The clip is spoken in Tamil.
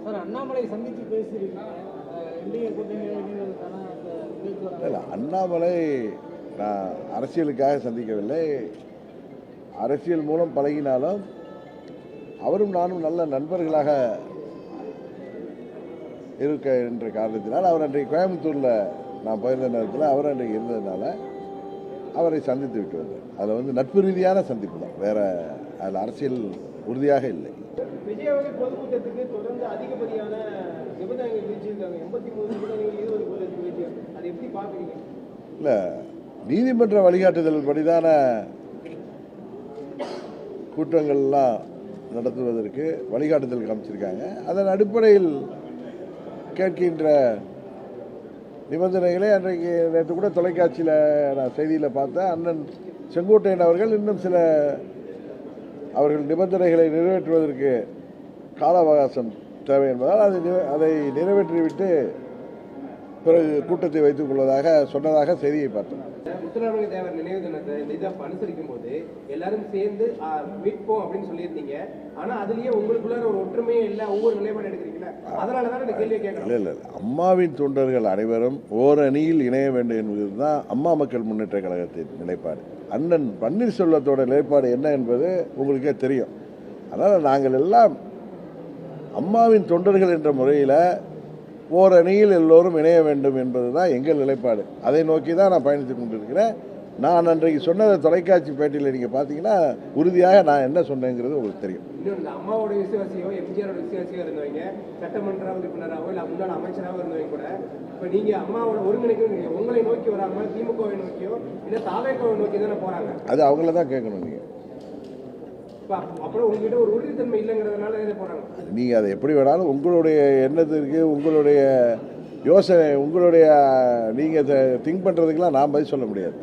சார் அண்ணாமலை சந்தித்து பேசியிருக்கீங்க. என்டிஏ கூட்டணி இணைவதற்கான பேச்சுவார்த்தை. இல்லை, அண்ணாமலை நான் அரசியலுக்காக சந்திக்கவில்லை. அரசியல் மூலம் பழகினாலும் அவரும் நானும் நல்ல நண்பர்களாக இருக்க என்ற காரணத்தினால் அவர் அன்றைக்கு கோயம்புத்தூரில் நான் போயிருந்த நேரத்தில் அவர் அன்றைக்கு இருந்ததுனால அவரை சந்தித்து விட்டு வந்தேன். அதில் வந்து நட்பு ரீதியான சந்திப்பு தான், வேற அதில் அரசியல் உறுதியாக இல்லை. விஜயவாடி பொதுக்கூட்டத்துக்கு தொடர்ந்து அதிகப்படியான நிபந்தனைகள் விதிச்சிருக்காங்க. 83 நிபந்தனைகள் 20 கூட்டத்துக்கு விதிச்சு, அதை எப்படி பார்க்குறீங்க? இல்லை, நீதிமன்ற வழிகாட்டுதல் படிதான கூட்டங்கள்லாம் நடத்துவதற்கு வழிகாட்டுதல் காமிச்சிருக்காங்க. அதன் அடிப்படையில் கேட்கின்ற நிபந்தனைகளை அன்றைக்கு நேற்று கூட தொலைக்காட்சியில் நான் செய்தியில் பார்த்தேன். அண்ணன் செங்கோட்டையன் அவர்கள் இன்னும் சில அவர்கள் நிபந்தனைகளை நிறைவேற்றுவதற்கு கால அவகாசம் தேவை என்பதால் அதை நிறைவேற்றிவிட்டு பிறகு கூட்டத்தை வைத்துக் கொள்வதாக சொன்னதாக செய்தியை பார்த்தோம். முத்துராமலிங்க தேவர் நினைவு தினத்தை இந்த இதை அனுசரிக்கும் போது எல்லாரும் சேர்ந்து மீட்போம் அப்படின்னு சொல்லியிருந்தீங்க. ஆனா அதுலயே உங்களுக்குள்ள ஒரு ஒற்றுமையே இல்லை, ஒவ்வொரு நிலைப்பாடு எடுக்கிறீங்களா? அதனாலதான் இந்த கேள்வியை கேட்கணும். இல்லை, அம்மாவின் தொண்டர்கள் அனைவரும் ஓரணியில் இணைய வேண்டும் என்பதுதான் அம்மா மக்கள் முன்னேற்ற கழகத்தின் நிலைப்பாடு. அண்ணன் பன்னீர்செல்வத்தோட நிலைப்பாடு என்ன என்பது உங்களுக்கே தெரியும். அதனால் நாங்கள் எல்லாம் அம்மாவின் தொண்டர்கள் என்ற முறையில் ஓரணியில் எல்லோரும் இணைய வேண்டும் என்பதுதான் எங்கள் நிலைப்பாடு. அதை நோக்கி தான் நான் பயணித்துக் கொண்டிருக்கிறேன். நான் அன்றைக்கு சொன்னதை தொலைக்காட்சி பேட்டியில் நீங்கள் பார்த்தீங்கன்னா உறுதியாக நான் என்ன சொன்னேங்கிறது உங்களுக்கு தெரியும். இன்னொன்று, அம்மாவோட விசுவாசியோ எம்ஜிஆரோட விசுவாசியோ இருந்தவங்க சட்டமன்ற உறுப்பினராகவோ இல்லை முன்னாள் அமைச்சராகவோ இருந்தவங்க கூட இப்போ நீங்கள் அம்மாவோட ஒருங்கிணைக்க உங்களை நோக்கி வராமல் திமுகவை நோக்கியோ இல்லை தாவேக்காவை நோக்கி தானே போகிறாங்க. அது அவங்கள தான் கேட்கணும். நீங்கள் அப்புறம் உங்ககிட்ட ஒரு உறுதித்தன்மை இல்லைங்கிறதுனால இதை போகிறாங்க. நீங்கள் அதை எப்படி வேணாலும் உங்களுடைய எண்ணத்திற்கு உங்களுடைய யோசனை உங்களுடைய நீங்கள் திங்க் பண்ணுறதுக்கெல்லாம் நான் பதில் சொல்ல முடியாது.